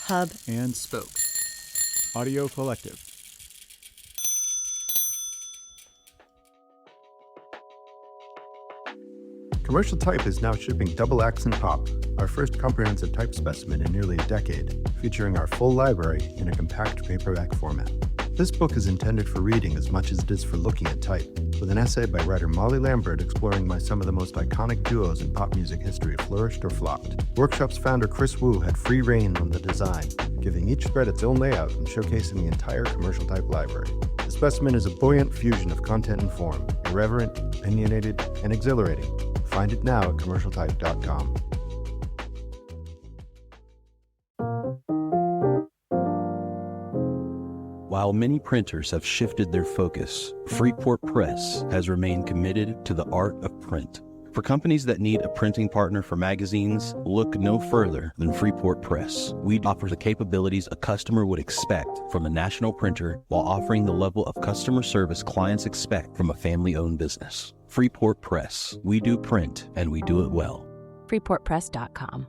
Hub, and Spoke. Audio Collective. Commercial Type is now shipping Double Accent Pop, our first comprehensive type specimen in nearly a decade, featuring our full library in a compact paperback format. This book is intended for reading as much as it is for looking at type, with an essay by writer Molly Lambert exploring why some of the most iconic duos in pop music history flourished or flopped. Workshop's founder Chris Wu had free reign on the design, giving each thread its own layout and showcasing the entire Commercial Type library. The specimen is a buoyant fusion of content and form, irreverent, opinionated, and exhilarating. Find it now at commercialtype.com. While many printers have shifted their focus, Freeport Press has remained committed to the art of print. For companies that need a printing partner for magazines, look no further than Freeport Press. We offer the capabilities a customer would expect from a national printer while offering the level of customer service clients expect from a family-owned business. Freeport Press. We do print, and we do it well. FreeportPress.com.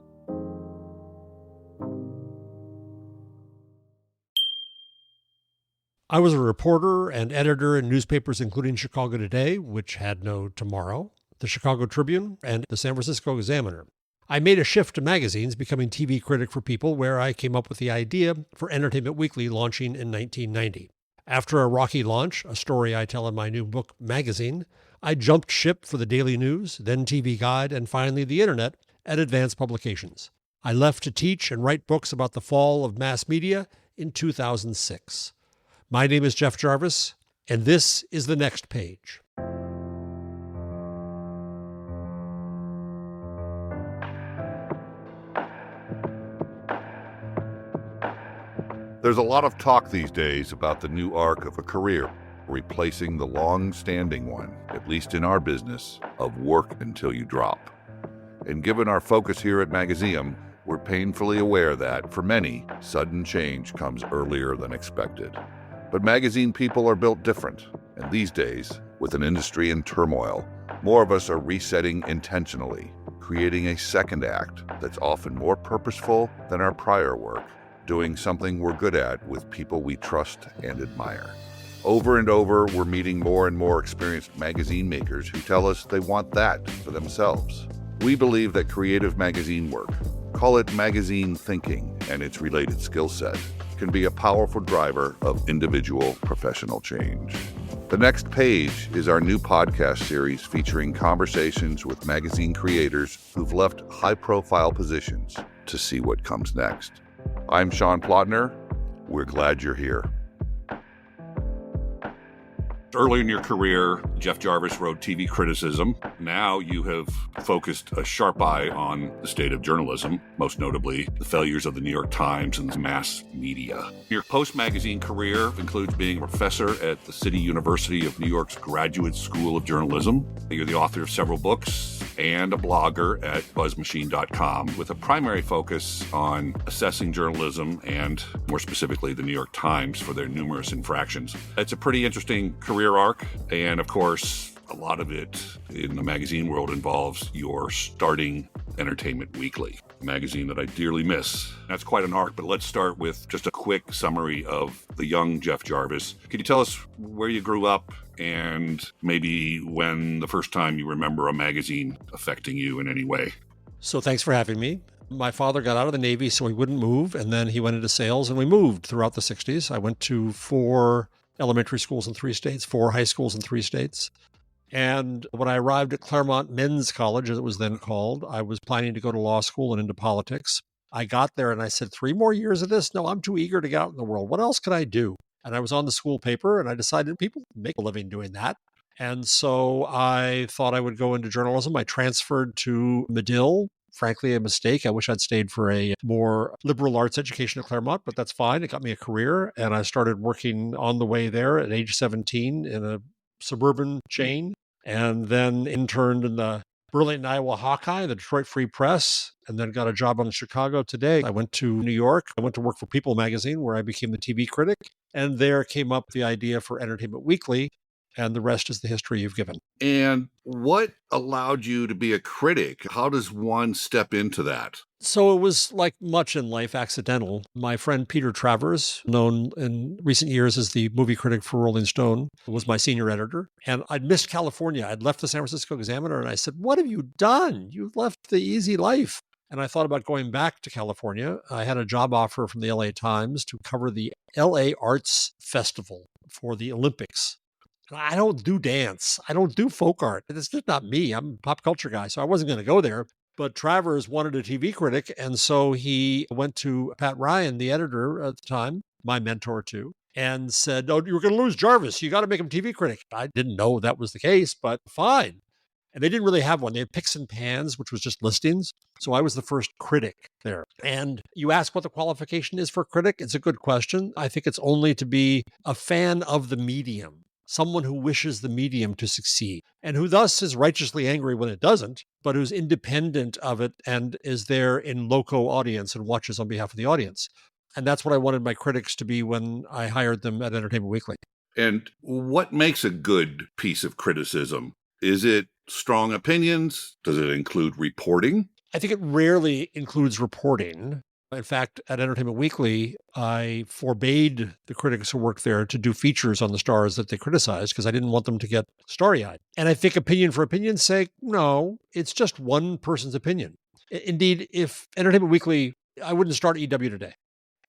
I was a reporter and editor in newspapers including Chicago Today, which had no tomorrow, the Chicago Tribune, and the San Francisco Examiner. I made a shift to magazines, becoming TV critic for People, where I came up with the idea for Entertainment Weekly launching in 1990. After a rocky launch, a story I tell in my new book, Magazine, I jumped ship for the Daily News, then TV Guide, and finally the Internet at Advanced Publications. I left to teach and write books about the fall of mass media in 2006. My name is Jeff Jarvis, and this is The Next Page. There's a lot of talk these days about the new arc of a career, replacing the long-standing one, at least in our business, of work until you drop. And given our focus here at Magazeum, we're painfully aware that, for many, sudden change comes earlier than expected. But magazine people are built different, and these days, with an industry in turmoil, more of us are resetting intentionally, creating a second act that's often more purposeful than our prior work, doing something we're good at with people we trust and admire. Over and over, we're meeting more and more experienced magazine makers who tell us they want that for themselves. We believe that creative magazine work, call it magazine thinking and its related skill set, can be a powerful driver of individual professional change. The Next Page is our new podcast series featuring conversations with magazine creators who've left high-profile positions to see what comes next. I'm Sean Plotner. We're glad you're here. Early in your career, Jeff Jarvis wrote TV criticism. Now you have focused a sharp eye on the state of journalism, most notably the failures of the New York Times and mass media. Your post-magazine career includes being a professor at the City University of New York's Graduate School of Journalism. You're the author of several books and a blogger at buzzmachine.com with a primary focus on assessing journalism and, more specifically, the New York Times for their numerous infractions. It's a pretty interesting career arc, and of course, a lot of it in the magazine world involves your starting Entertainment Weekly, a magazine that I dearly miss. That's quite an arc, but let's start with just a quick summary of the young Jeff Jarvis. Can you tell us where you grew up and maybe when the first time you remember a magazine affecting you in any way? So thanks for having me. My father got out of the Navy so he wouldn't move, and then he went into sales, and we moved throughout the 60s. I went to 4 elementary schools in 3 states, 4 high schools in 3 states. And when I arrived at Claremont Men's College, as it was then called, I was planning to go to law school and into politics. I got there and I said, 3 more years of this? No, I'm too eager to get out in the world. What else could I do? And I was on the school paper and I decided people make a living doing that. And so I thought I would go into journalism. I transferred to Medill. Frankly, a mistake. I wish I'd stayed for a more liberal arts education at Claremont, but that's fine. It got me a career, and I started working on the way there at age 17 in a suburban chain, and then interned in the Burlington, Iowa Hawkeye, the Detroit Free Press, and then got a job on Chicago Today. I went to New York. I went to work for People magazine, where I became the TV critic, and there came up the idea for Entertainment Weekly. and the rest is the history you've given. And what allowed you to be a critic? How does one step into that? So it was, like much in life, accidental. My friend Peter Travers, known in recent years as the movie critic for Rolling Stone, was my senior editor. And I'd missed California. I'd left the San Francisco Examiner, and I said, "What have you done? You've left the easy life." And I thought about going back to California. I had a job offer from the LA Times to cover the LA Arts Festival for the Olympics. I don't do dance. I don't do folk art. It's just not me. I'm a pop culture guy, so I wasn't going to go there. But Travers wanted a TV critic, and so he went to Pat Ryan, the editor at the time, my mentor too, and said, "Oh, you're going to lose Jarvis. You got to make him TV critic." I didn't know that was the case, but fine. And they didn't really have one. They had Picks and Pans, which was just listings. So I was the first critic there. And you ask what the qualification is for critic. It's a good question. I think it's only to be a fan of the medium, someone who wishes the medium to succeed, and who thus is righteously angry when it doesn't, but who's independent of it and is there in loco audience and watches on behalf of the audience. And that's what I wanted my critics to be when I hired them at Entertainment Weekly. And what makes a good piece of criticism? Is it strong opinions? Does it include reporting? I think it rarely includes reporting. In fact, at Entertainment Weekly, I forbade the critics who worked there to do features on the stars that they criticized because I didn't want them to get starry-eyed. And I think opinion for opinion's sake, no, it's just one person's opinion. Indeed, if Entertainment Weekly, I wouldn't start EW today,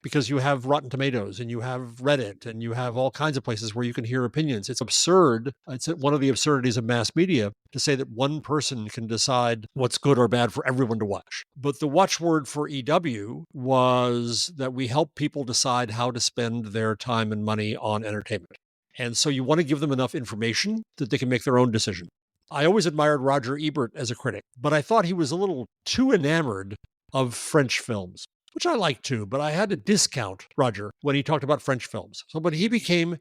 because you have Rotten Tomatoes and you have Reddit and you have all kinds of places where you can hear opinions. It's absurd. It's one of the absurdities of mass media to say that one person can decide what's good or bad for everyone to watch. But the watchword for EW was that we help people decide how to spend their time and money on entertainment. And so you want to give them enough information that they can make their own decision. I always admired Roger Ebert as a critic, but I thought he was a little too enamored of French films, which I like too, but I had to discount Roger when he talked about French films. But he became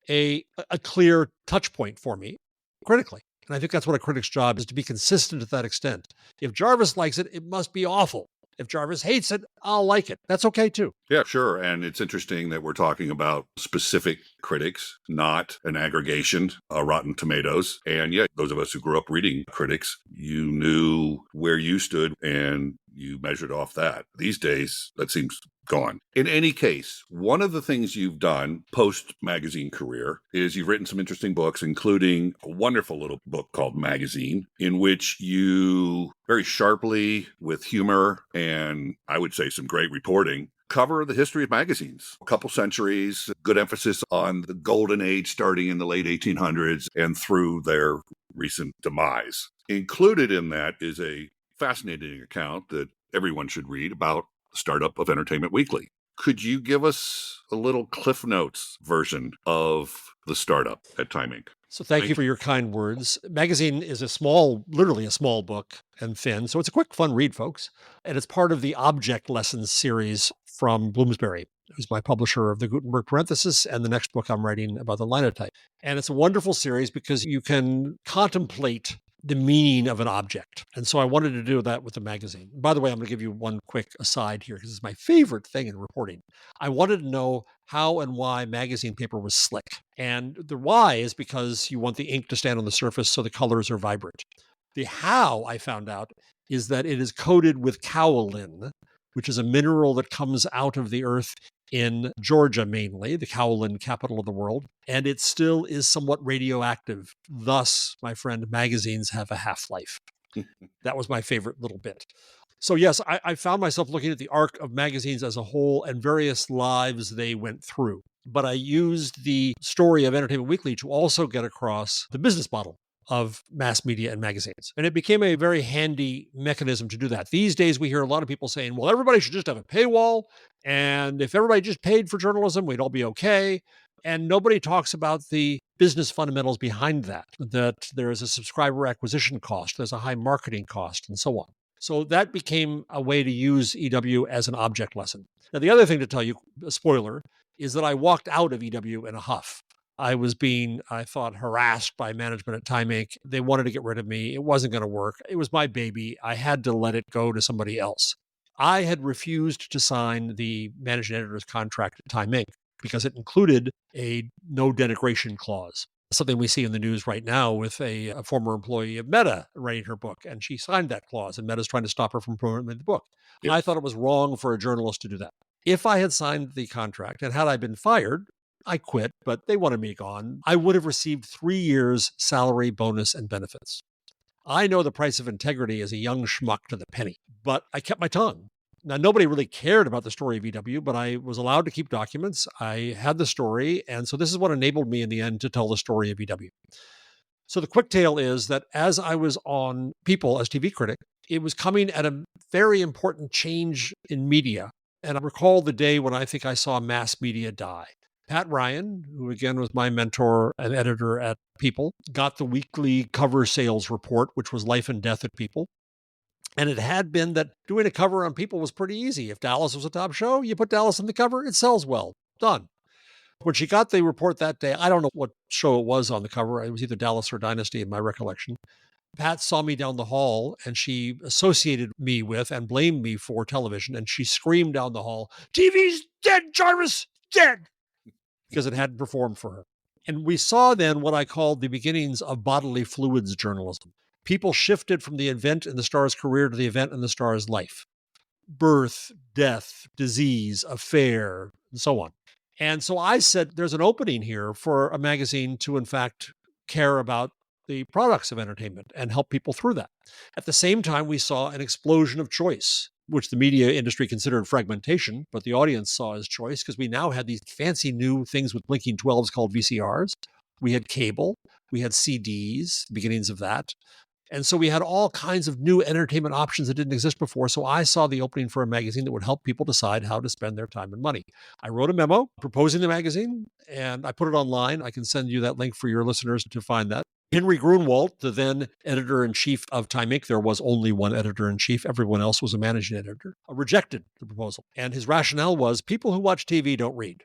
a clear touch point for me critically. And I think that's what a critic's job is, to be consistent to that extent. If Jarvis likes it, it must be awful. If Jarvis hates it, I'll like it. That's okay too. Yeah, sure. And it's interesting that we're talking about specific critics, not an aggregation, Rotten Tomatoes. And yeah, those of us who grew up reading critics, you knew where you stood and you measured off that. These days, that seems gone. In any case, one of the things you've done post-magazine career is you've written some interesting books, including a wonderful little book called Magazeine, in which you very sharply, with humor and I would say some great reporting, cover the history of magazines. A couple centuries, good emphasis on the golden age starting in the late 1800s and through their recent demise. Included in that is a fascinating account that everyone should read about the startup of Entertainment Weekly. Could you give us a little Cliff Notes version of the startup at Time Inc.? So thank you for your kind words. Magazeine is literally a small book and thin. So it's a quick, fun read, folks. And it's part of the Object Lessons series from Bloomsbury, who's my publisher of the Gutenberg Parenthesis and the next book I'm writing about the linotype. And it's a wonderful series because you can contemplate the meaning of an object. And so I wanted to do that with the magazine. By the way, I'm going to give you one quick aside here because it's my favorite thing in reporting. I wanted to know how and why magazine paper was slick. And the why is because you want the ink to stand on the surface so the colors are vibrant. The how, I found out, is that it is coated with kaolin, which is a mineral that comes out of the earth in Georgia mainly, the kaolin capital of the world, and it still is somewhat radioactive. Thus, my friend, magazines have a half-life. That was my favorite little bit. So yes, I found myself looking at the arc of magazines as a whole and various lives they went through. But I used the story of Entertainment Weekly to also get across the business model of mass media and magazines. And it became a very handy mechanism to do that. These days, we hear a lot of people saying, well, everybody should just have a paywall. And if everybody just paid for journalism, we'd all be okay. And nobody talks about the business fundamentals behind that there is a subscriber acquisition cost, there's a high marketing cost, and so on. So that became a way to use EW as an object lesson. Now, the other thing to tell you, a spoiler, is that I walked out of EW in a huff. I was being, I thought, harassed by management at Time Inc. They wanted to get rid of me. It wasn't going to work. It was my baby. I had to let it go to somebody else. I had refused to sign the managing editor's contract at Time Inc. because it included a no denigration clause. Something we see in the news right now with a former employee of Meta writing her book, and she signed that clause, and Meta's trying to stop her from promoting the book. Yep. I thought it was wrong for a journalist to do that. If I had signed the contract and had I been fired, I quit, but they wanted me gone, I would have received 3 years salary, bonus, and benefits. I know the price of integrity as a young schmuck to the penny, but I kept my tongue. Now, nobody really cared about the story of VW, but I was allowed to keep documents. I had the story, and so this is what enabled me in the end to tell the story of VW. So the quick tale is that as I was on People as TV critic, it was coming at a very important change in media. And I recall the day when I think I saw mass media die. Pat Ryan, who again was my mentor and editor at People, got the weekly cover sales report, which was life and death at People. And it had been that doing a cover on People was pretty easy. If Dallas was a top show, you put Dallas on the cover, it sells well. Done. When she got the report that day, I don't know what show it was on the cover. It was either Dallas or Dynasty in my recollection. Pat saw me down the hall and she associated me with and blamed me for television. And she screamed down the hall, "TV's dead, Jarvis, dead," because it hadn't performed for her. And we saw then what I called the beginnings of bodily fluids journalism. People shifted from the event in the star's career to the event in the star's life. Birth, death, disease, affair, and so on. And so I said, there's an opening here for a magazine to, in fact, care about the products of entertainment and help people through that. At the same time, we saw an explosion of choice, which the media industry considered fragmentation, but the audience saw as choice because we now had these fancy new things with blinking 12s called VCRs. We had cable, we had CDs, beginnings of that. And so we had all kinds of new entertainment options that didn't exist before. So I saw the opening for a magazine that would help people decide how to spend their time and money. I wrote a memo proposing the magazine and I put it online. I can send you that link for your listeners to find that. Henry Grunwald, the then editor-in-chief of Time Inc., there was only one editor-in-chief. Everyone else was a managing editor, rejected the proposal. And his rationale was people who watch TV don't read,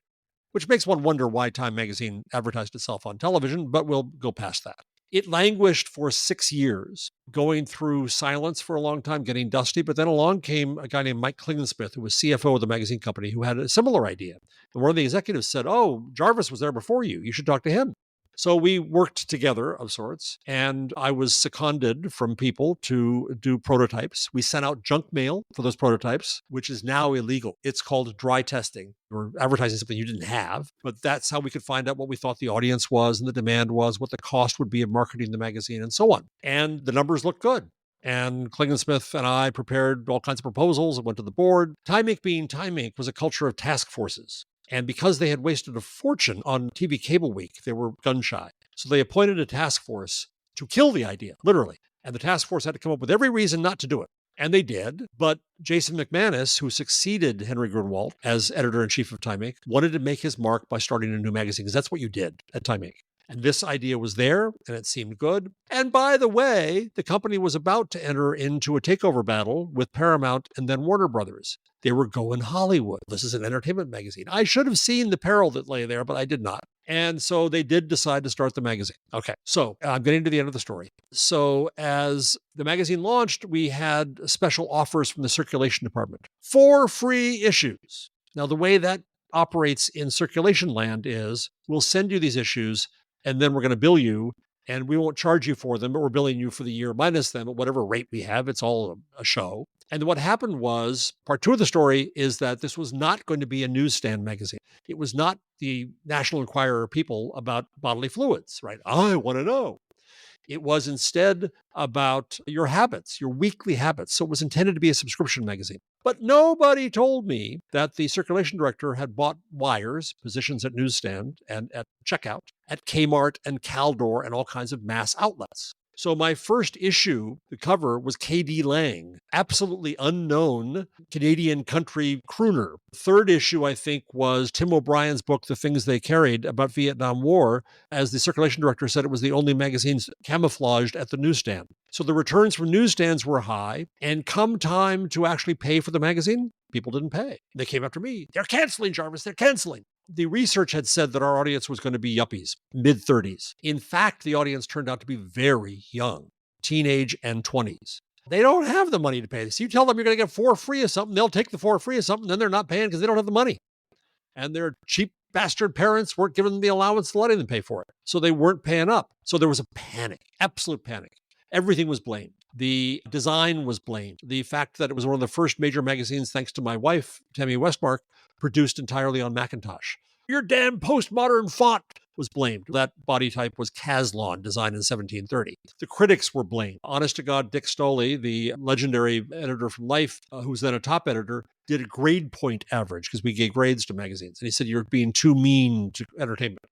which makes one wonder why Time magazine advertised itself on television, but we'll go past that. It languished for 6 years, going through silence for a long time, getting dusty. But then along came a guy named Mike Klingensmith, who was CFO of the magazine company, who had a similar idea. And one of the executives said, "Oh, Jarvis was there before you. You should talk to him." So we worked together of sorts, and I was seconded from People to do prototypes. We sent out junk mail for those prototypes, which is now illegal. It's called dry testing. We're advertising something you didn't have, but that's how we could find out what we thought the audience was and the demand was, what the cost would be of marketing the magazine, and so on. And the numbers looked good. And Klingensmith and I prepared all kinds of proposals and went to the board. Time Inc. being Time Inc. was a culture of task forces. And because they had wasted a fortune on TV Cable Week, they were gun shy. So they appointed a task force to kill the idea, literally. And the task force had to come up with every reason not to do it. And they did. But Jason McManus, who succeeded Henry Grunwald as editor-in-chief of Time Inc., wanted to make his mark by starting a new magazine, because that's what you did at Time Inc. And this idea was there, and it seemed good. And by the way, the company was about to enter into a takeover battle with Paramount and then Warner Brothers. They were going Hollywood. This is an entertainment magazine. I should have seen the peril that lay there, but I did not. And so they did decide to start the magazine. Okay, so I'm getting to the end of the story. So as the magazine launched, we had special offers from the circulation department. 4 free issues. Now, the way that operates in circulation land is we'll send you these issues, and then we're going to bill you, and we won't charge you for them, but we're billing you for the year minus them at whatever rate we have. It's all a show. And what happened was, part 2 of the story is that this was not going to be a newsstand magazine. It was not the National Enquirer People about bodily fluids, right? I want to know. It was instead about your habits, your weekly habits. So it was intended to be a subscription magazine. But nobody told me that the circulation director had bought wires, positions at newsstand and at checkout, at Kmart and Caldor and all kinds of mass outlets. So my first issue, the cover, was K.D. Lang, absolutely unknown Canadian country crooner. Third issue, I think, was Tim O'Brien's book, The Things They Carried, about Vietnam War. As the circulation director said, it was the only magazine camouflaged at the newsstand. So the returns from newsstands were high, and come time to actually pay for the magazine, people didn't pay. They came after me. They're canceling, Jarvis, they're canceling. The research had said that our audience was going to be yuppies, mid-30s. In fact, the audience turned out to be very young, teenage and 20s. They don't have the money to pay this. You tell them you're going to get 4 free of something, they'll take the 4 free of something, then they're not paying because they don't have the money. And they're cheap bastard parents weren't giving them the allowance, letting them pay for it. So they weren't paying up. So there was a panic, absolute panic. Everything was blamed. The design was blamed. The fact that it was one of the first major magazines, thanks to my wife, Tammy Westmark, produced entirely on Macintosh. Your damn postmodern font was blamed. That body type was Caslon, designed in 1730. The critics were blamed. Honest to God, Dick Stoley, the legendary editor from Life, who was then a top editor, did a grade point average because we gave grades to magazines. And he said, you're being too mean to entertainment.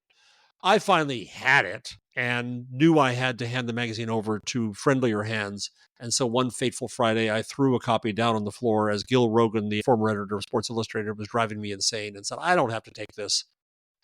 I finally had it and knew I had to hand the magazine over to friendlier hands. And so one fateful Friday, I threw a copy down on the floor as Gil Rogan, the former editor of Sports Illustrated, was driving me insane and said, I don't have to take this.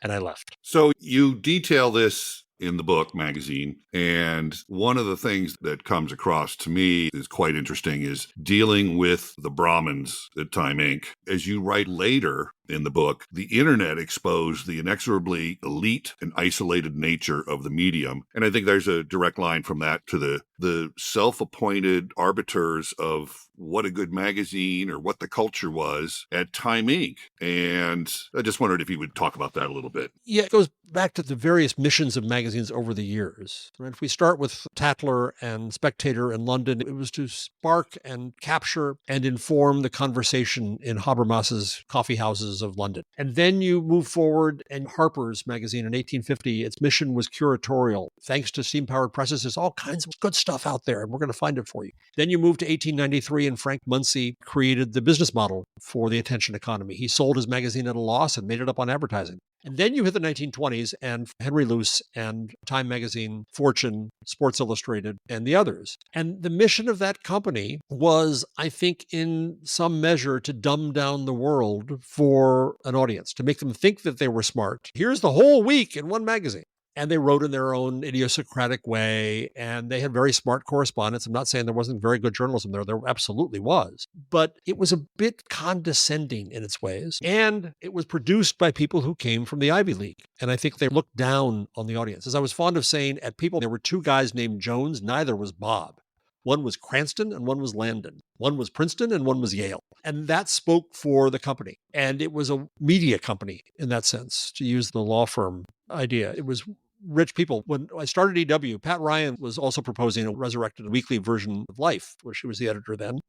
And I left. So you detail this in the book, Magazine, and one of the things that comes across to me is quite interesting is dealing with the Brahmins at Time Inc. As you write later in the book, the internet exposed the inexorably elite and isolated nature of the medium. And I think there's a direct line from that to the self-appointed arbiters of what a good magazine or what the culture was at Time Inc. And I just wondered if you would talk about that a little bit. Yeah, it goes back to the various missions of magazines over the years. Right? If we start with Tatler and Spectator in London, it was to spark and capture and inform the conversation in Habermas's coffee houses of London. And then you move forward, and Harper's magazine in 1850, its mission was curatorial. Thanks to steam-powered presses, there's all kinds of good stuff out there, and we're going to find it for you. Then you move to 1893, and Frank Munsey created the business model for the attention economy. He sold his magazine at a loss and made it up on advertising. And then you hit the 1920s, and Henry Luce and Time Magazine, Fortune, Sports Illustrated, and the others. And the mission of that company was, I think, in some measure, to dumb down the world for an audience, to make them think that they were smart. Here's the whole week in one magazine. And they wrote in their own idiosyncratic way, and they had very smart correspondents. I'm not saying there wasn't very good journalism there. There absolutely was. But it was a bit condescending in its ways. And it was produced by people who came from the Ivy League. And I think they looked down on the audience. As I was fond of saying at People, there were two guys named Jones. Neither was Bob. One was Cranston and one was Landon. One was Princeton and one was Yale. And that spoke for the company. And it was a media company in that sense, to use the law firm idea. It was rich people. When I started EW, Pat Ryan was also proposing a resurrected weekly version of Life, where she was the editor then.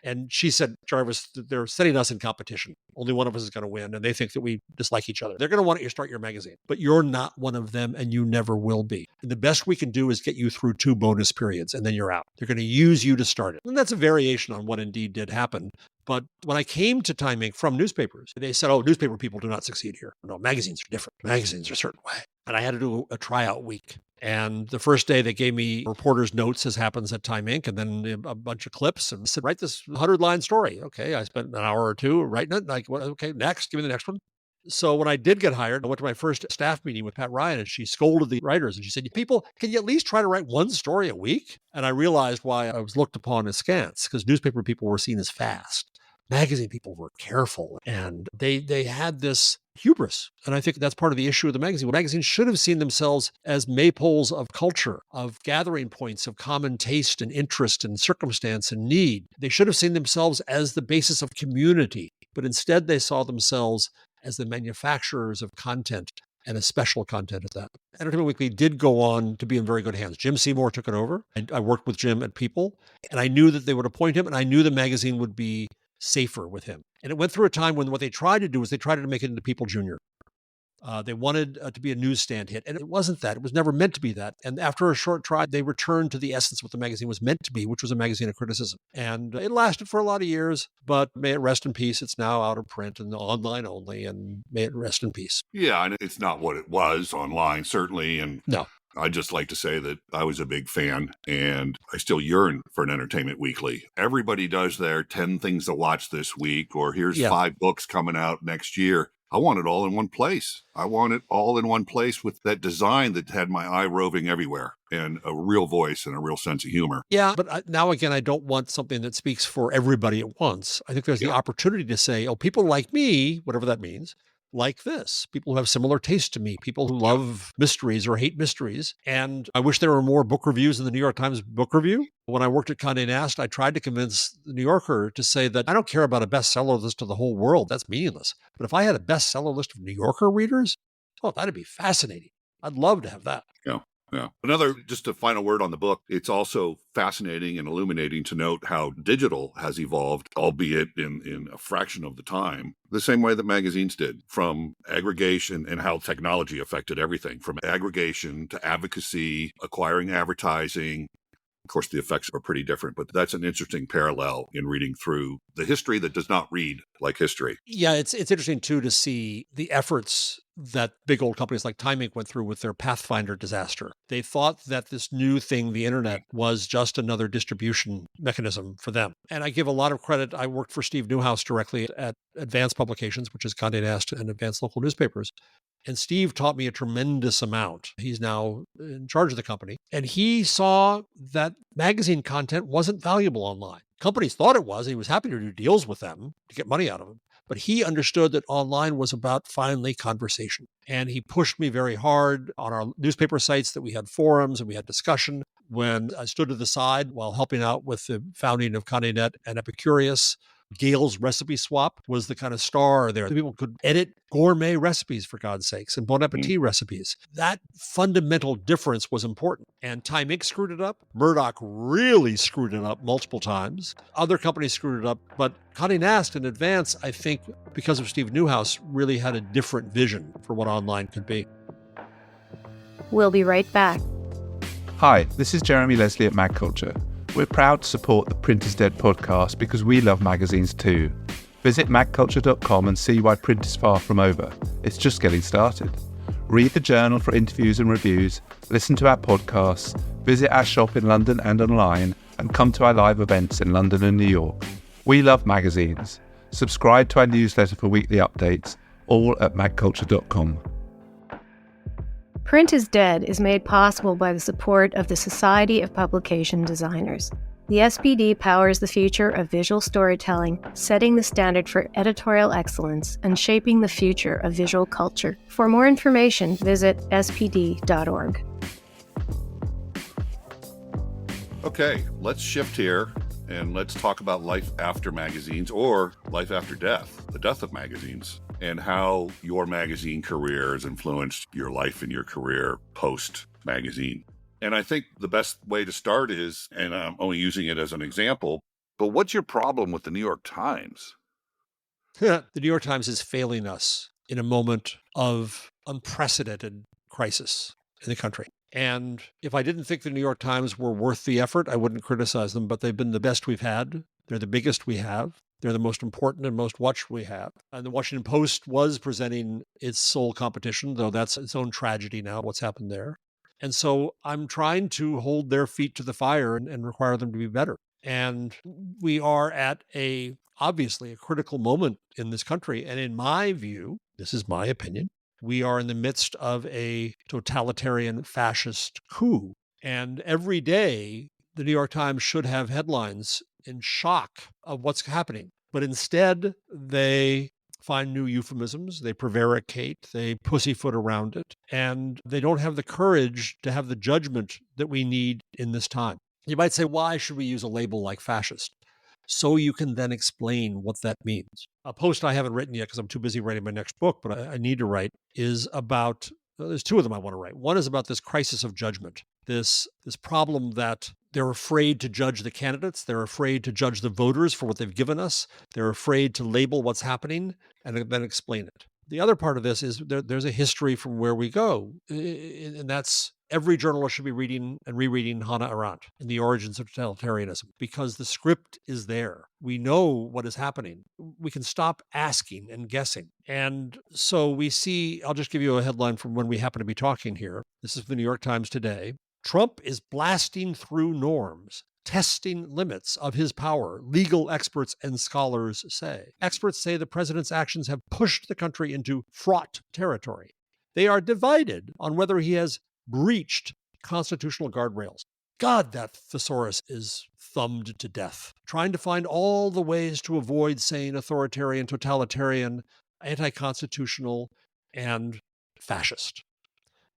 And she said, Jarvis, they're setting us in competition. Only one of us is going to win. And they think that we dislike each other. They're going to want you to start your magazine. But you're not one of them, and you never will be. And the best we can do is get you through 2 bonus periods, and then you're out. They're going to use you to start it. And that's a variation on what indeed did happen. But when I came to Time Inc. from newspapers, they said, oh, newspaper people do not succeed here. No, magazines are different. Magazines are a certain way. And I had to do a tryout week. And the first day they gave me reporter's notes, as happens at Time Inc., and then a bunch of clips and said, write this 100-line story. Okay, I spent an hour or two writing it. Like, okay, next, give me the next one. So when I did get hired, I went to my first staff meeting with Pat Ryan, and she scolded the writers. And she said, people, can you at least try to write one story a week? And I realized why I was looked upon as scants, because newspaper people were seen as fast. Magazine people were careful, and they had this hubris. And I think that's part of the issue of the magazine. Magazines should have seen themselves as maypoles of culture, of gathering points of common taste and interest and circumstance and need. They should have seen themselves as the basis of community, but instead they saw themselves as the manufacturers of content, and a special content at that. Entertainment Weekly did go on to be in very good hands. Jim Seymour took it over. I worked with Jim at People, and I knew that they would appoint him, and I knew the magazine would be safer with him. And it went through a time when what they tried to do was they tried to make it into People Junior. They wanted to be a newsstand hit, and it wasn't that. It was never meant to be that. And after a short try, they returned to the essence of what the magazine was meant to be, which was a magazine of criticism. And it lasted for a lot of years, but may it rest in peace. It's now out of print and online only, and may it rest in peace. Yeah, and it's not what it was online, certainly. And no. I'd just like to say that I was a big fan, and I still yearn for an Entertainment Weekly. Everybody does their 10 things to watch this week, or here's 5 books coming out next year. I want it all in one place. I want it all in one place with that design that had my eye roving everywhere, and a real voice and a real sense of humor. Yeah, but now again, I don't want something that speaks for everybody at once. I think there's the opportunity to say, oh, people like me, whatever that means, like this, people who have similar tastes to me, people who love mysteries or hate mysteries. And I wish there were more book reviews in the New York Times Book Review. When I worked at Condé Nast, I tried to convince the New Yorker to say that I don't care about a bestseller list of the whole world. That's meaningless. But if I had a bestseller list of New Yorker readers, oh, that'd be fascinating. I'd love to have that. Yeah. Yeah. Just a final word on the book. It's also fascinating and illuminating to note how digital has evolved, albeit in a fraction of the time, the same way that magazines did, from aggregation and how technology affected everything, from aggregation to advocacy, acquiring advertising. Of course, the effects are pretty different, but that's an interesting parallel in reading through the history that does not read like history. Yeah, it's interesting, too, to see the efforts that big old companies like Time Inc. went through with their Pathfinder disaster. They thought that this new thing, the internet, was just another distribution mechanism for them. And I give a lot of credit. I worked for Steve Newhouse directly at Advance Publications, which is Condé Nast and Advance local newspapers. And Steve taught me a tremendous amount. He's now in charge of the company. And he saw that magazine content wasn't valuable online. Companies thought it was. He was happy to do deals with them to get money out of them. But he understood that online was about finally conversation. And he pushed me very hard on our newspaper sites that we had forums and we had discussion. When I stood to the side while helping out with the founding of Condé Nast and Epicurious, Gail's Recipe Swap was the kind of star there. People could edit gourmet recipes, for God's sakes, and Bon Appetit recipes. That fundamental difference was important. And Time Inc. screwed it up. Murdoch really screwed it up multiple times. Other companies screwed it up. But Condé Nast in Advance, I think, because of Steve Newhouse, really had a different vision for what online could be. We'll be right back. Hi, this is Jeremy Leslie at MagCulture. We're proud to support the Print is Dead podcast because we love magazines too. Visit magculture.com and see why print is far from over. It's just getting started. Read the journal for interviews and reviews, listen to our podcasts, visit our shop in London and online, and come to our live events in London and New York. We love magazines. Subscribe to our newsletter for weekly updates, all at magculture.com. Print is Dead is made possible by the support of the Society of Publication Designers. The SPD powers the future of visual storytelling, setting the standard for editorial excellence and shaping the future of visual culture. For more information, visit spd.org. Okay, let's shift here and let's talk about life after magazines, or life after death, the death of magazines, and how your magazine career has influenced your life and your career post-magazine. And I think the best way to start is, and I'm only using it as an example, but what's your problem with the New York Times? The New York Times is failing us in a moment of unprecedented crisis in the country. And if I didn't think the New York Times were worth the effort, I wouldn't criticize them, but they've been the best we've had. They're the biggest we have. They're the most important and most watched we have. And the Washington Post was presenting its sole competition, though that's its own tragedy now, what's happened there. And so I'm trying to hold their feet to the fire and require them to be better. And we are at obviously a critical moment in this country. And in my view, this is my opinion, we are in the midst of a totalitarian fascist coup. And every day, the New York Times should have headlines in shock of what's happening. But instead, they find new euphemisms, they prevaricate, they pussyfoot around it, and they don't have the courage to have the judgment that we need in this time. You might say, why should we use a label like fascist? So you can then explain what that means. A post I haven't written yet because I'm too busy writing my next book, but I need to write, is about, there's two of them I want to write. One is about this crisis of judgment, this problem that they're afraid to judge the candidates. They're afraid to judge the voters for what they've given us. They're afraid to label what's happening and then explain it. The other part of this is there's a history from where we go. And that's every journalist should be reading and rereading Hannah Arendt and The Origins of Totalitarianism, because the script is there. We know what is happening. We can stop asking and guessing. And so we see, I'll just give you a headline from when we happen to be talking here. This is the New York Times today. Trump is blasting through norms, testing limits of his power, legal experts and scholars say. Experts say the president's actions have pushed the country into fraught territory. They are divided on whether he has breached constitutional guardrails. God, that thesaurus is thumbed to death, trying to find all the ways to avoid saying authoritarian, totalitarian, anti-constitutional, and fascist.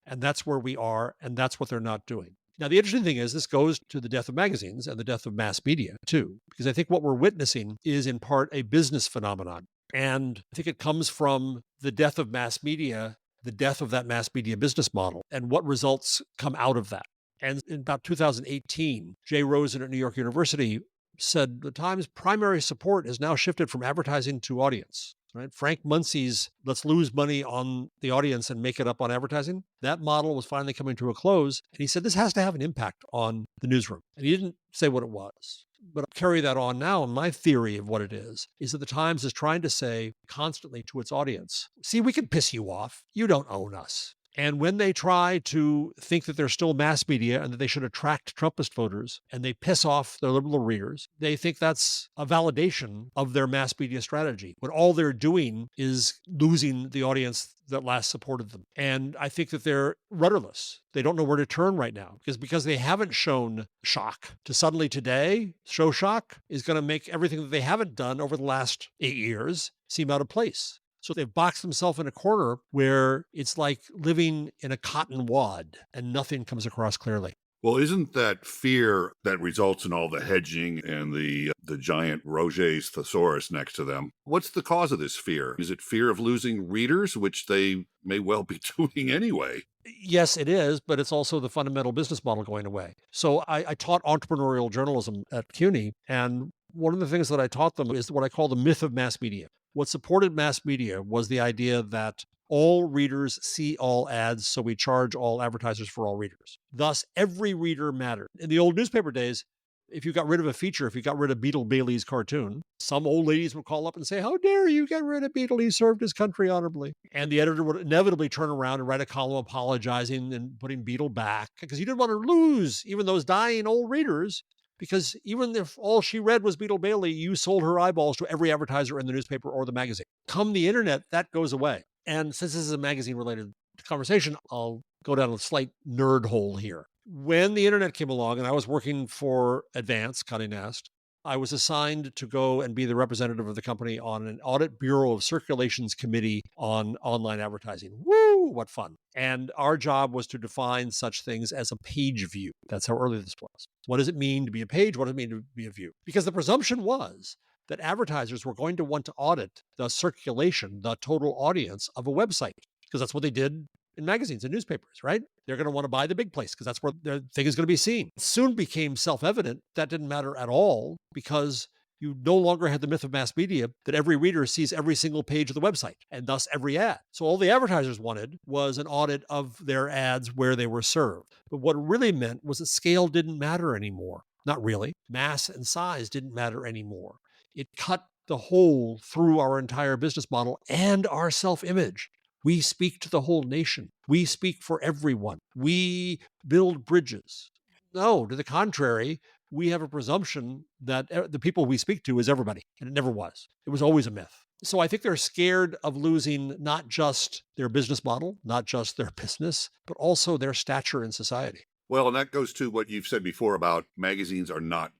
And that's where we are, and that's what they're not doing. Now, the interesting thing is this goes to the death of magazines and the death of mass media, too, because I think what we're witnessing is in part a business phenomenon. And I think it comes from the death of mass media, the death of that mass media business model, and what results come out of that. And in about 2018, Jay Rosen at New York University said the Times' primary support has now shifted from advertising to audience. Right? Frank Muncie's let's lose money on the audience and make it up on advertising. That model was finally coming to a close. And he said, this has to have an impact on the newsroom. And he didn't say what it was. But I'll carry that on now. And my theory of what it is that the Times is trying to say constantly to its audience, see, we can piss you off. You don't own us. And when they try to think that they're still mass media and that they should attract Trumpist voters and they piss off their liberal readers, they think that's a validation of their mass media strategy, when all they're doing is losing the audience that last supported them. And I think that they're rudderless. They don't know where to turn right now because they haven't shown shock. To suddenly today show shock is going to make everything that they haven't done over the last 8 years seem out of place. So they've boxed themselves in a corner where it's like living in a cotton wad and nothing comes across clearly. Well, isn't that fear that results in all the hedging and the giant Roget's thesaurus next to them? What's the cause of this fear? Is it fear of losing readers, which they may well be doing anyway? Yes, it is, but it's also the fundamental business model going away. So I taught entrepreneurial journalism at CUNY, and one of the things that I taught them is what I call the myth of mass media. What supported mass media was the idea that all readers see all ads, so we charge all advertisers for all readers. Thus, every reader mattered. In the old newspaper days, if you got rid of a feature, if you got rid of Beetle Bailey's cartoon, some old ladies would call up and say, how dare you get rid of Beetle? He served his country honorably. And the editor would inevitably turn around and write a column apologizing and putting Beetle back because you didn't want to lose even those dying old readers. Because even if all she read was Beetle Bailey, you sold her eyeballs to every advertiser in the newspaper or the magazine. Come the internet, that goes away. And since this is a magazine-related conversation, I'll go down a slight nerd hole here. When the internet came along and I was working for Advance, Condé Nast, I was assigned to go and be the representative of the company on an audit bureau of circulations committee on online advertising. Woo, what fun. And our job was to define such things as a page view. That's how early this was. What does it mean to be a page? What does it mean to be a view? Because the presumption was that advertisers were going to want to audit the circulation, the total audience of a website, because that's what they did in magazines and newspapers, right? They're going to want to buy the big place because that's where their thing is going to be seen. It soon became self-evident that didn't matter at all because you no longer had the myth of mass media that every reader sees every single page of the website and thus every ad. So all the advertisers wanted was an audit of their ads where they were served. But what it really meant was that scale didn't matter anymore. Not really. Mass and size didn't matter anymore. It cut the hole through our entire business model and our self-image. We speak to the whole nation. We speak for everyone. We build bridges. No, to the contrary, we have a presumption that the people we speak to is everybody, and it never was. It was always a myth. So I think they're scared of losing not just their business model, not just their business, but also their stature in society. Well, and that goes to what you've said before about magazines are not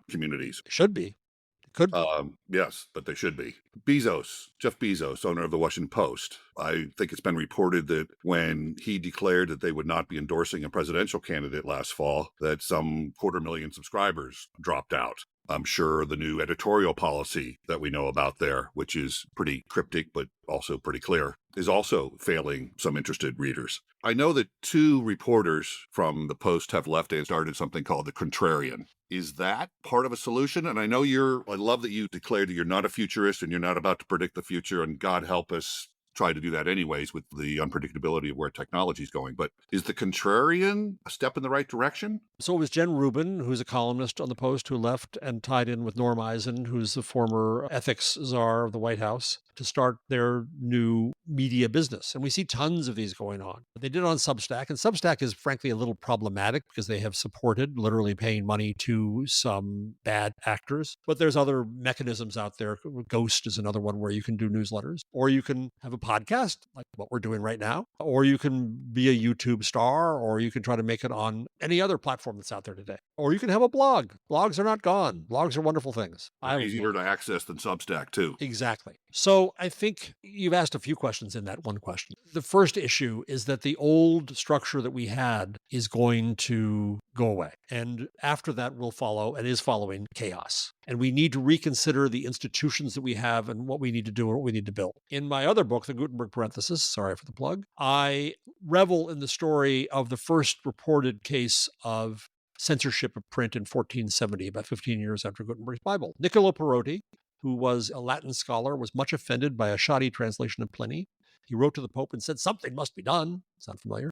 communities. It should be. Could be. Yes, but they should be. Jeff Bezos, owner of the Washington Post. I think it's been reported that when he declared that they would not be endorsing a presidential candidate last fall, that some 250,000 subscribers dropped out. I'm sure the new editorial policy that we know about there, which is pretty cryptic but also pretty clear, is also failing some interested readers. I know that 2 reporters from the Post have left and started something called the Contrarian. Is that part of a solution? And I love that you declared that you're not a futurist and you're not about to predict the future, and God help us try to do that anyways with the unpredictability of where technology is going. But is the Contrarian a step in the right direction? So it was Jen Rubin, who's a columnist on the Post, who left and tied in with Norm Eisen, who's the former ethics czar of the White House, to start their new media business. And we see tons of these going on. They did it on Substack, and Substack is frankly a little problematic because they have supported literally paying money to some bad actors. But there's other mechanisms out there. Ghost is another one where you can do newsletters, or you can have a podcast like what we're doing right now, or you can be a YouTube star, or you can try to make it on any other platform that's out there today. Or you can have a blog. Blogs are not gone. Blogs are wonderful things. Easier to access than Substack, too. Exactly. So I think you've asked a few questions in that one question. The first issue is that the old structure that we had is going to go away. And after that will follow, and is following, chaos. And we need to reconsider the institutions that we have and what we need to do and what we need to build. In my other book, The Gutenberg Parenthesis, sorry for the plug, I revel in the story of the first reported case of censorship of print in 1470, about 15 years after Gutenberg's Bible. Niccolo Perotti, who was a Latin scholar, was much offended by a shoddy translation of Pliny. He wrote to the Pope and said, something must be done. Sound familiar?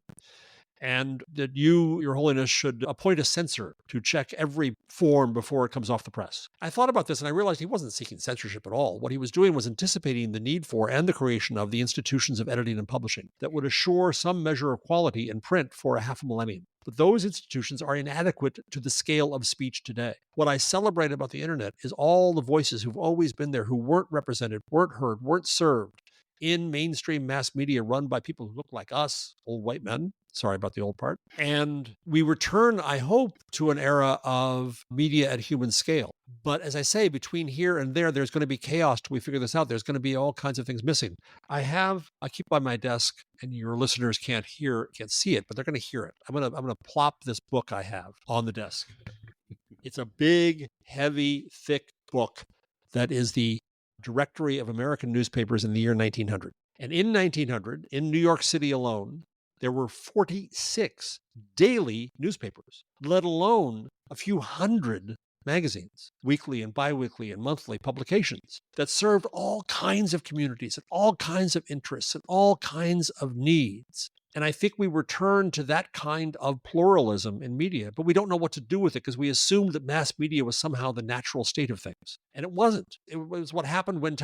And that you, Your Holiness, should appoint a censor to check every form before it comes off the press. I thought about this and I realized he wasn't seeking censorship at all. What he was doing was anticipating the need for and the creation of the institutions of editing and publishing that would assure some measure of quality in print for a half a millennium. But those institutions are inadequate to the scale of speech today. What I celebrate about the internet is all the voices who've always been there, who weren't represented, weren't heard, weren't served in mainstream mass media run by people who look like us, old white men. Sorry about the old part. And we return, I hope, to an era of media at human scale. But as I say, between here and there, there's going to be chaos till we figure this out. There's going to be all kinds of things missing. I keep by my desk, and your listeners can't see it, but they're going to hear it. I'm going to plop this book I have on the desk. It's a big, heavy, thick book that is the Directory of American Newspapers in the year 1900. And in 1900, in New York City alone, there were 46 daily newspapers, let alone a few hundred magazines, weekly and biweekly and monthly publications that served all kinds of communities and all kinds of interests and all kinds of needs. And I think we return to that kind of pluralism in media, but we don't know what to do with it because we assumed that mass media was somehow the natural state of things. And it wasn't. It was what happened when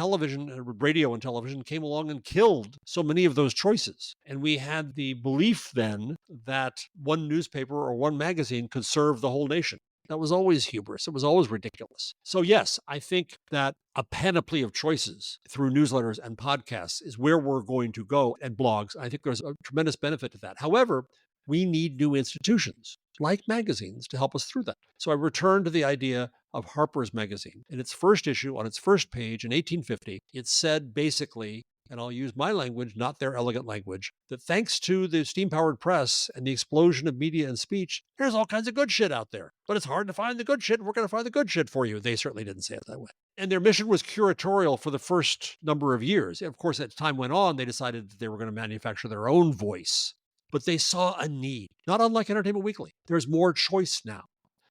radio and television came along and killed so many of those choices. And we had the belief then that one newspaper or one magazine could serve the whole nation. That was always hubris. It was always ridiculous. So yes, I think that a panoply of choices through newsletters and podcasts is where we're going to go, and blogs. I think there's a tremendous benefit to that. However, we need new institutions like magazines to help us through that. So I return to the idea of Harper's Magazine. In its first issue, on its first page in 1850, it said basically, and I'll use my language, not their elegant language, that thanks to the steam-powered press and the explosion of media and speech, there's all kinds of good shit out there. But it's hard to find the good shit. We're going to find the good shit for you. They certainly didn't say it that way. And their mission was curatorial for the first number of years. Of course, as time went on, they decided that they were going to manufacture their own voice. But they saw a need, not unlike Entertainment Weekly. There's more choice now.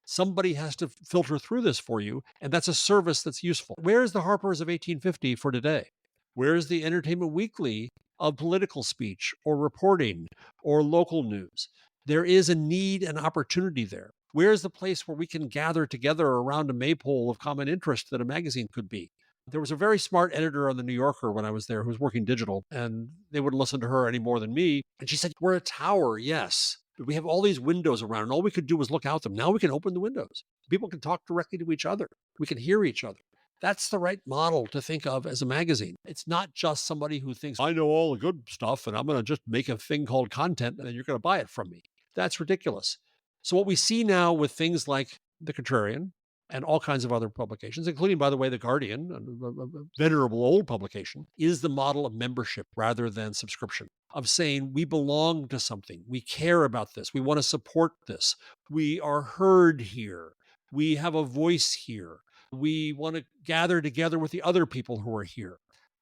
Somebody has to filter through this for you, and that's a service that's useful. Where is the Harper's of 1850 for today? Where's the Entertainment Weekly of political speech or reporting or local news? There is a need and opportunity there. Where's the place where we can gather together around a maypole of common interest that a magazine could be? There was a very smart editor on the New Yorker when I was there who was working digital, and they wouldn't listen to her any more than me. And she said, we're a tower, yes, but we have all these windows around, and all we could do was look out them. Now we can open the windows. People can talk directly to each other. We can hear each other. That's the right model to think of as a magazine. It's not just somebody who thinks, I know all the good stuff and I'm going to just make a thing called content and then you're going to buy it from me. That's ridiculous. So what we see now with things like The Contrarian and all kinds of other publications, including, by the way, The Guardian, a venerable old publication, is the model of membership rather than subscription, of saying we belong to something. We care about this. We want to support this. We are heard here. We have a voice here. We want to gather together with the other people who are here.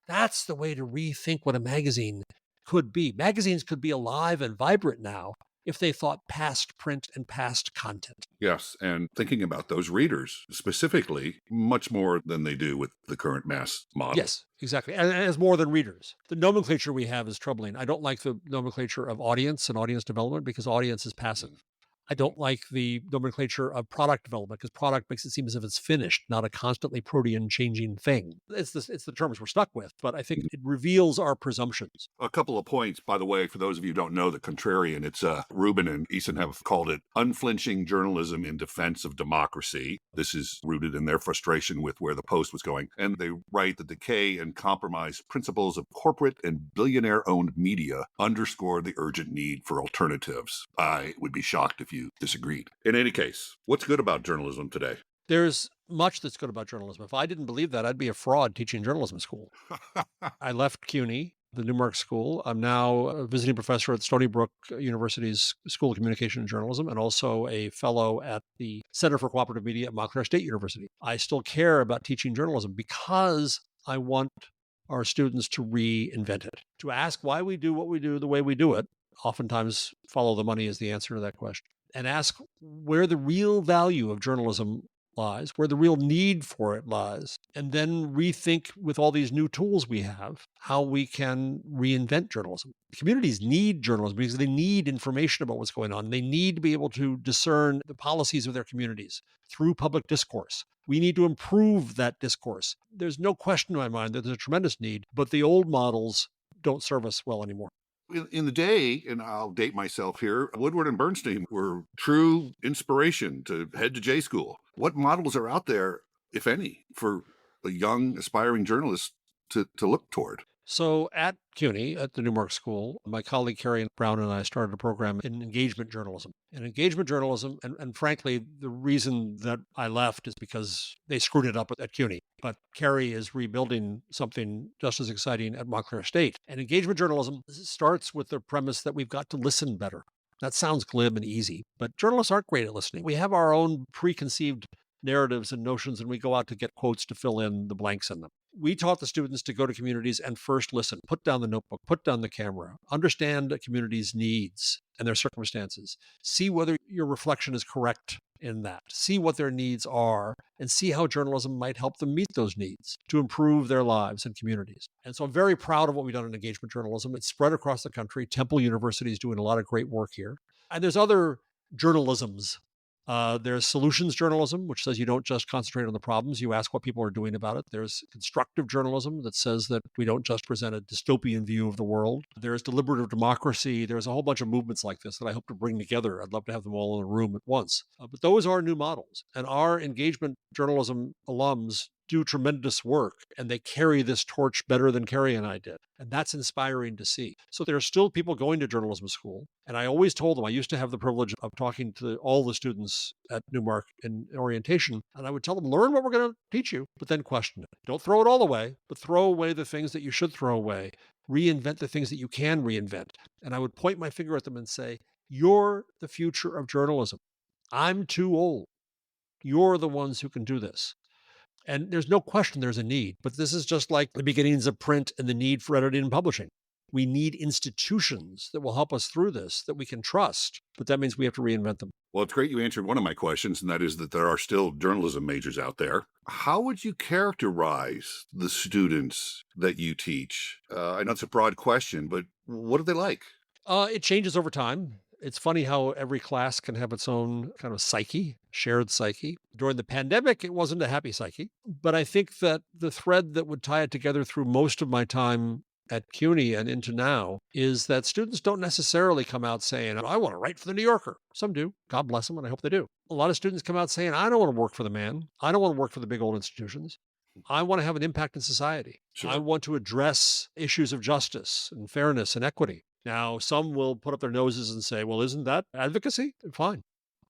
That's the way to rethink what a magazine could be. Magazines could be alive and vibrant now if they thought past print and past content. Yes, and thinking about those readers specifically much more than they do with the current mass model. Yes, exactly. And as more than readers. The nomenclature we have is troubling. I don't like the nomenclature of audience and audience development because audience is passive. I don't like the nomenclature of product development because product makes it seem as if it's finished, not a constantly protean changing thing. It's the terms we're stuck with, but I think it reveals our presumptions. A couple of points, by the way, for those of you who don't know, The Contrarian, it's Rubin and Eason have called it unflinching journalism in defense of democracy. This is rooted in their frustration with where the Post was going. And they write the decay and compromise principles of corporate and billionaire-owned media underscore the urgent need for alternatives. I would be shocked if you you disagreed. In any case, what's good about journalism today? There's much that's good about journalism. If I didn't believe that, I'd be a fraud teaching journalism school. I left CUNY, the Newmark School. I'm now a visiting professor at Stony Brook University's School of Communication and Journalism, and also a fellow at the Center for Cooperative Media at Montclair State University. I still care about teaching journalism because I want our students to reinvent it, to ask why we do what we do the way we do it. Oftentimes, follow the money is the answer to that question, and ask where the real value of journalism lies, where the real need for it lies, and then rethink with all these new tools we have how we can reinvent journalism. Communities need journalism because they need information about what's going on. They need to be able to discern the policies of their communities through public discourse. We need to improve that discourse. There's no question in my mind that there's a tremendous need, but the old models don't serve us well anymore. In the day, and I'll date myself here, Woodward and Bernstein were true inspiration to head to J school. What models are out there, if any, for a young aspiring journalist to look toward? So at CUNY, at the Newmark School, my colleague Carrie Brown and I started a program in engagement journalism. And engagement journalism, and frankly, the reason that I left is because they screwed it up at CUNY. But Carrie is rebuilding something just as exciting at Montclair State. And engagement journalism starts with the premise that we've got to listen better. That sounds glib and easy, but journalists aren't great at listening. We have our own preconceived narratives and notions, and we go out to get quotes to fill in the blanks in them. We taught the students to go to communities and first listen, put down the notebook, put down the camera, understand a community's needs and their circumstances, see whether your reflection is correct in that, see what their needs are, and see how journalism might help them meet those needs to improve their lives and communities. And so I'm very proud of what we've done in engagement journalism. It's spread across the country. Temple University is doing a lot of great work here. And there's other journalisms. There's solutions journalism, which says you don't just concentrate on the problems, you ask what people are doing about it. There's constructive journalism that says that we don't just present a dystopian view of the world. There's deliberative democracy. There's a whole bunch of movements like this that I hope to bring together. I'd love to have them all in a room at once. But those are new models. And our engagement journalism alums do tremendous work, and they carry this torch better than Carrie and I did. And that's inspiring to see. So there are still people going to journalism school. And I always told them, I used to have the privilege of talking to all the students at Newmark in orientation. And I would tell them, learn what we're going to teach you, but then question it. Don't throw it all away, but throw away the things that you should throw away. Reinvent the things that you can reinvent. And I would point my finger at them and say, you're the future of journalism. I'm too old. You're the ones who can do this. And there's no question there's a need, but this is just like the beginnings of print and the need for editing and publishing. We need institutions that will help us through this, that we can trust, but that means we have to reinvent them. Well, it's great you answered one of my questions, and that is that there are still journalism majors out there. How would you characterize the students that you teach? I know it's a broad question, but what are they like? It changes over time. It's funny how every class can have its own kind of psyche, shared psyche. During the pandemic, it wasn't a happy psyche. But I think that the thread that would tie it together through most of my time at CUNY and into now is that students don't necessarily come out saying, I want to write for the New Yorker. Some do. God bless them, and I hope they do. A lot of students come out saying, I don't want to work for the man. I don't want to work for the big old institutions. I want to have an impact in society. Sure. I want to address issues of justice and fairness and equity. Now, some will put up their noses and say, well, isn't that advocacy? Fine.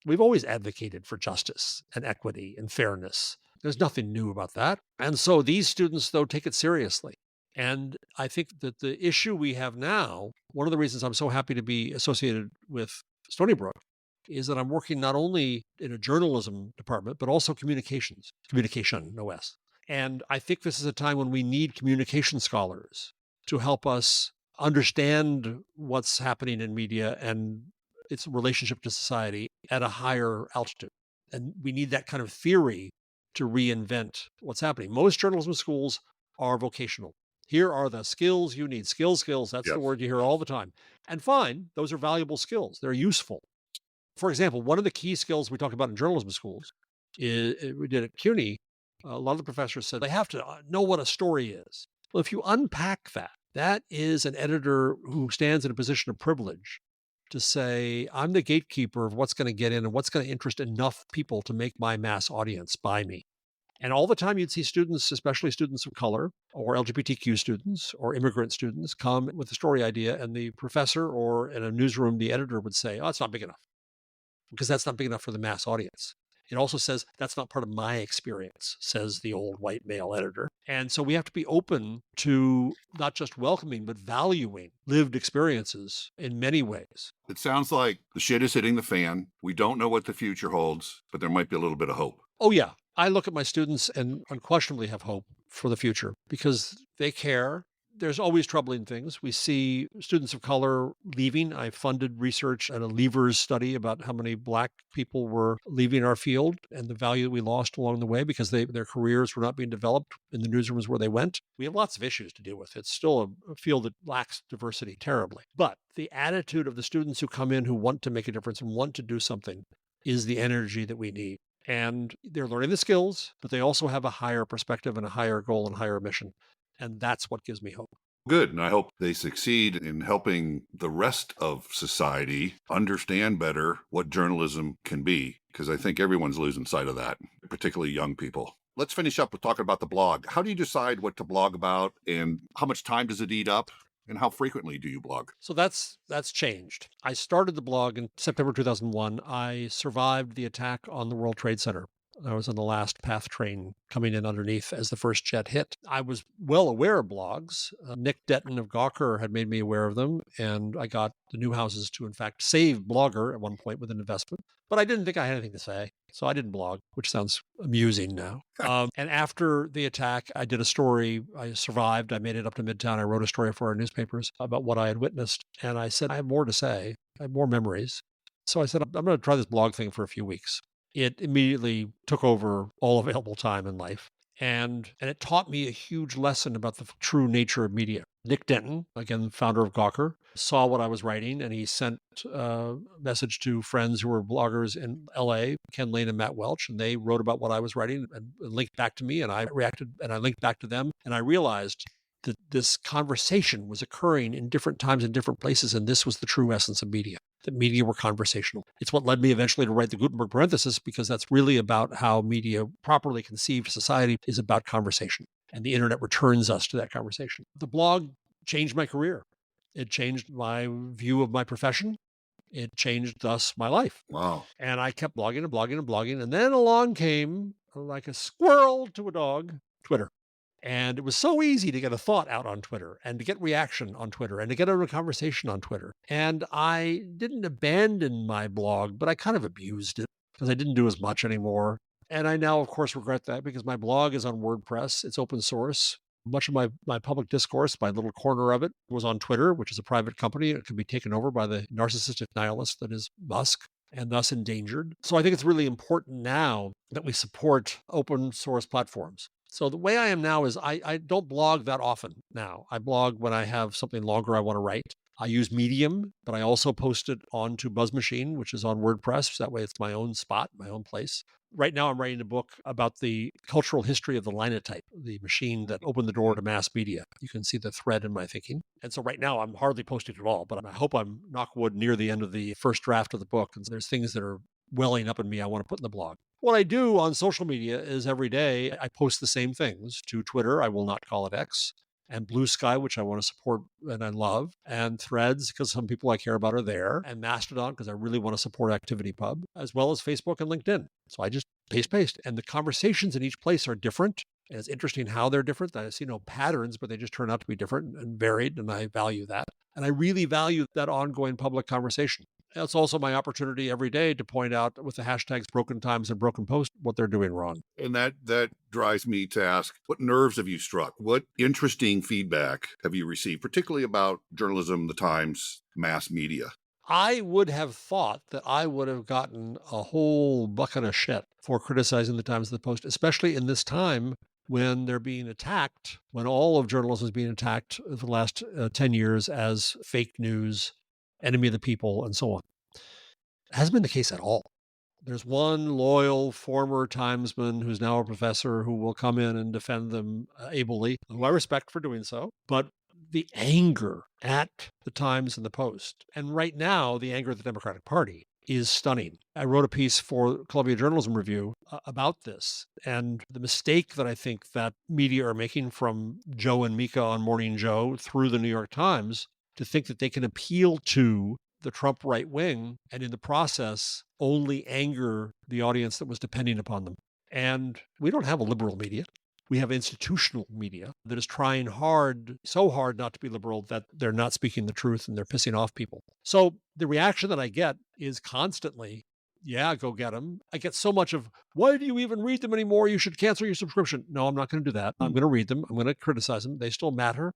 We've always advocated for justice and equity and fairness. There's nothing new about that. And so these students, though, take it seriously. And I think that the issue we have now, one of the reasons I'm so happy to be associated with Stony Brook, is that I'm working not only in a journalism department, but also communication, no S. And I think this is a time when we need communication scholars to help us understand what's happening in media and its relationship to society at a higher altitude. And we need that kind of theory to reinvent what's happening. Most journalism schools are vocational. Here are the skills you need. Skills. That's the word you hear all the time. And fine, those are valuable skills. They're useful. For example, one of the key skills we talk about in journalism schools is, we did at CUNY, a lot of the professors said they have to know what a story is. Well, if you unpack that, that is an editor who stands in a position of privilege to say, I'm the gatekeeper of what's going to get in and what's going to interest enough people to make my mass audience buy me. And all the time you'd see students, especially students of color or LGBTQ students or immigrant students, come with a story idea, and the professor or in a newsroom, the editor would say, oh, it's not big enough. because that's not big enough for the mass audience. It also says that's not part of my experience, says the old white male editor. And so we have to be open to not just welcoming, but valuing lived experiences in many ways. It sounds like the shit is hitting the fan. We don't know what the future holds, but there might be a little bit of hope. Oh, yeah. I look at my students and unquestionably have hope for the future because they care. There's always troubling things. We see students of color leaving. I funded research and a leavers study about how many Black people were leaving our field and the value that we lost along the way because their careers were not being developed in the newsrooms where they went. We have lots of issues to deal with. It's still a field that lacks diversity terribly. But the attitude of the students who come in who want to make a difference and want to do something is the energy that we need. And they're learning the skills, but they also have a higher perspective and a higher goal and higher mission. And that's what gives me hope. Good. And I hope they succeed in helping the rest of society understand better what journalism can be, because I think everyone's losing sight of that, particularly young people. Let's finish up with talking about the blog. How do you decide what to blog about, and how much time does it eat up? And how frequently do you blog? So that's changed. I started the blog in September 2001. I survived the attack on the World Trade Center. I was on the last PATH train coming in underneath as the first jet hit. I was well aware of blogs. Nick Detton of Gawker had made me aware of them, and I got the Newhouses to, in fact, save Blogger at one point with an investment. But I didn't think I had anything to say, so I didn't blog, which sounds amusing now. And after the attack, I did a story. I survived. I made it up to Midtown. I wrote a story for our newspapers about what I had witnessed. And I said, I have more to say. I have more memories. So I said, I'm going to try this blog thing for a few weeks. It immediately took over all available time in life. And it taught me a huge lesson about the true nature of media. Nick Denton, again, founder of Gawker, saw what I was writing, and he sent a message to friends who were bloggers in LA, Ken Lane and Matt Welch, and they wrote about what I was writing and linked back to me, and I reacted and I linked back to them. And I realized that this conversation was occurring in different times in different places, and this was the true essence of media, that media were conversational. It's what led me eventually to write the Gutenberg parenthesis, because that's really about how media, properly conceived society, is about conversation, and the internet returns us to that conversation. The blog changed my career. It changed my view of my profession. It changed, thus, my life. Wow. And I kept blogging and blogging and blogging, and then along came, like a squirrel to a dog, Twitter. And it was so easy to get a thought out on Twitter and to get reaction on Twitter and to get a conversation on Twitter. And I didn't abandon my blog, but I kind of abused it because I didn't do as much anymore. And I now, of course, regret that because my blog is on WordPress. It's open source. Much of my public discourse, my little corner of it, was on Twitter, which is a private company. It can be taken over by the narcissistic nihilist that is Musk, and thus endangered. So I think it's really important now that we support open source platforms. So the way I am now is I don't blog that often now. I blog when I have something longer I want to write. I use Medium, but I also post it onto BuzzMachine, which is on WordPress. That way it's my own spot, my own place. Right now I'm writing a book about the cultural history of the linotype, the machine that opened the door to mass media. You can see the thread in my thinking. And so right now I'm hardly posting at all, but I hope I'm, knock wood, near the end of the first draft of the book. And so there's things that are welling up in me I want to put in the blog. What I do on social media is every day I post the same things to Twitter. I will not call it X. And Blue Sky, which I want to support and I love, and Threads, because some people I care about are there, and Mastodon, because I really want to support ActivityPub, as well as Facebook and LinkedIn. So I just paste. And the conversations in each place are different. And it's interesting how they're different. I see no patterns, but they just turn out to be different and varied, and I value that. And I really value that ongoing public conversation. It's also my opportunity every day to point out with the hashtags Broken Times and Broken Post what they're doing wrong. And that drives me to ask, what nerves have you struck? What interesting feedback have you received, particularly about journalism, the Times, mass media? I would have thought that I would have gotten a whole bucket of shit for criticizing the Times and the Post, especially in this time when they're being attacked, when all of journalism is being attacked for the last 10 years as fake news, enemy of the people, and so on. It hasn't been the case at all. There's one loyal former Timesman who's now a professor who will come in and defend them ably, who I respect for doing so. But the anger at the Times and the Post, and right now the anger at the Democratic Party, is stunning. I wrote a piece for Columbia Journalism Review about this, and the mistake that I think that media are making, from Joe and Mika on Morning Joe through the New York Times, to think that they can appeal to the Trump right wing and in the process only anger the audience that was depending upon them. And we don't have a liberal media. We have institutional media that is trying hard, so hard not to be liberal that they're not speaking the truth and they're pissing off people. So the reaction that I get is constantly, yeah, go get them. I get so much of, why do you even read them anymore? You should cancel your subscription. No, I'm not going to do that. I'm going to read them. I'm going to criticize them. They still matter.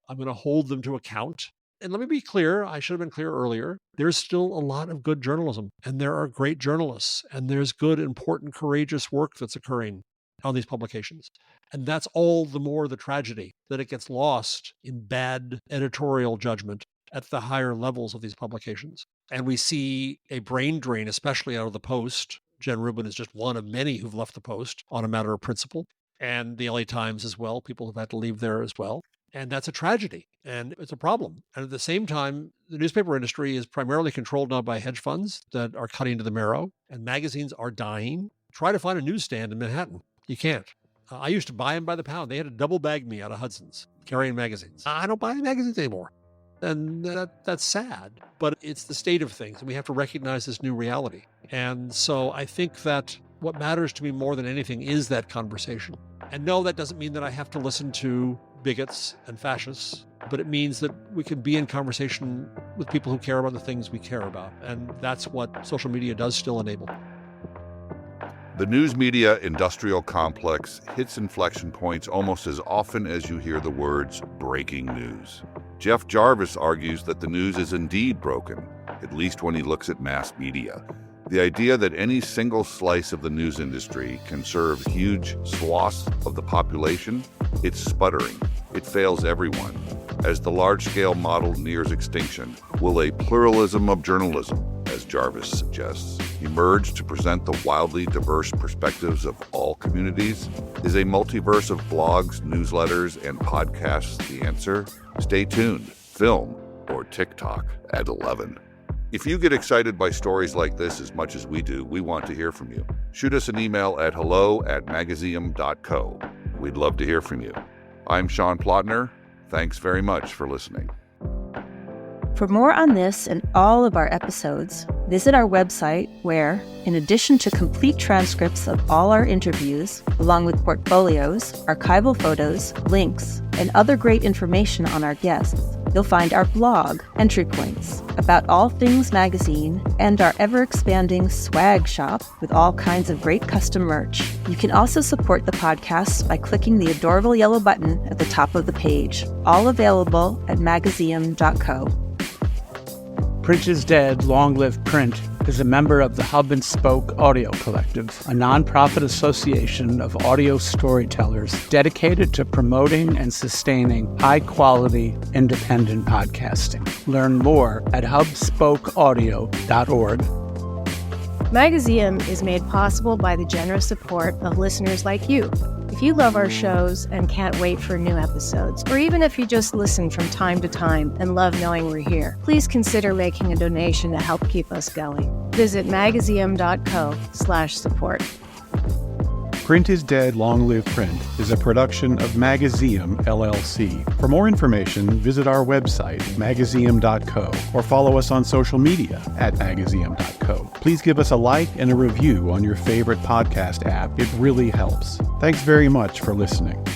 I'm going to hold them to account. And let me be clear, I should have been clear earlier. There's still a lot of good journalism, and there are great journalists, and there's good, important, courageous work that's occurring on these publications. And that's all the more the tragedy that it gets lost in bad editorial judgment at the higher levels of these publications. And we see a brain drain, especially out of the Post. Jen Rubin is just one of many who've left the Post on a matter of principle, and the LA Times as well. People have had to leave there as well. And that's a tragedy, and it's a problem. And at the same time, the newspaper industry is primarily controlled now by hedge funds that are cutting to the marrow, and magazines are dying. Try to find a newsstand in Manhattan. You can't. I used to buy them by the pound. They had to double bag me out of Hudson's carrying magazines. I don't buy magazines anymore. And that's sad, but it's the state of things, and we have to recognize this new reality. And so I think that what matters to me more than anything is that conversation. And no, that doesn't mean that I have to listen to bigots and fascists, but it means that we can be in conversation with people who care about the things we care about. And that's what social media does still enable. The news media industrial complex hits inflection points almost as often as you hear the words breaking news. Jeff Jarvis argues that the news is indeed broken, at least when he looks at mass media. The idea that any single slice of the news industry can serve huge swaths of the population, it's sputtering. It fails everyone. As the large-scale model nears extinction, will a pluralism of journalism, as Jarvis suggests, emerge to present the wildly diverse perspectives of all communities? Is a multiverse of blogs, newsletters, and podcasts the answer? Stay tuned. Film or TikTok at 11. If you get excited by stories like this as much as we do, we want to hear from you. Shoot us an email at hello@magazeum.co. We'd love to hear from you. I'm Sean Plotner. Thanks very much for listening. For more on this and all of our episodes, visit our website where, in addition to complete transcripts of all our interviews, along with portfolios, archival photos, links, and other great information on our guests, you'll find our blog, Entry Points, about all things magazine, and our ever-expanding swag shop with all kinds of great custom merch. You can also support the podcast by clicking the adorable yellow button at the top of the page, all available at magazeum.co. Print is Dead, Long Live Print is a member of the Hub and Spoke Audio Collective, a nonprofit association of audio storytellers dedicated to promoting and sustaining high-quality, independent podcasting. Learn more at hubspokeaudio.org. Magazeum is made possible by the generous support of listeners like you. If you love our shows and can't wait for new episodes, or even if you just listen from time to time and love knowing we're here, please consider making a donation to help keep us going. Visit magazeum.co/support. Print is Dead, Long Live Print is a production of Magazeum LLC. For more information, visit our website, magazeum.co, or follow us on social media at magazeum.co. Please give us a like and a review on your favorite podcast app. It really helps. Thanks very much for listening.